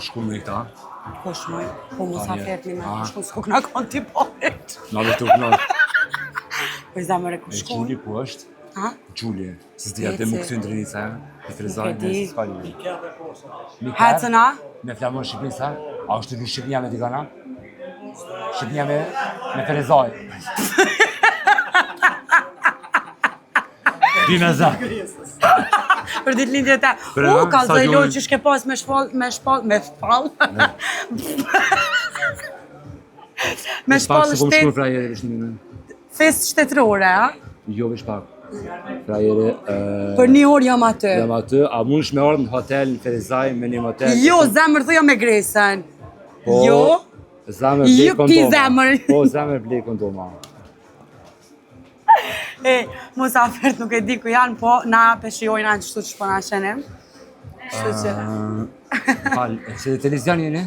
shku me këta. Kush më? Po mos a fletni me shku s'ku këna kanë ti pohet. Na dhe tuk në... Po i zamëre ku E shkon? Gjuli ku është? Ha? Gjuli. Se s'di atë më kësy në Drenica, i Frezaj, Nuk e di. në s'fali. Hecëna? Me flamon Shqipin, sa? A është të du Shqipnia me digana? Shqipnia me Frezaj. Dy me zë. Për ditë lindje ta. Ka sa zëjlo gjoni- që shke pas me shpall. Me shpall Shku shtet, frajere vështimin. fest shtetërore, a? Jo veç pak. Frajere... Për një orë jam aty. Jam aty, a mund shme orë në hotel, në Frezaj, me një motel? Jo, zemër thuja me Gresën. Po, Jo. Zemër blej Jo, ti kondoma. zemër. Po, zemër blej kondoma. E, musafert nuk e di ku janë, po na peshijojnë anë qështu që po na shenim. Kështu që... Fal, se televizion jeni?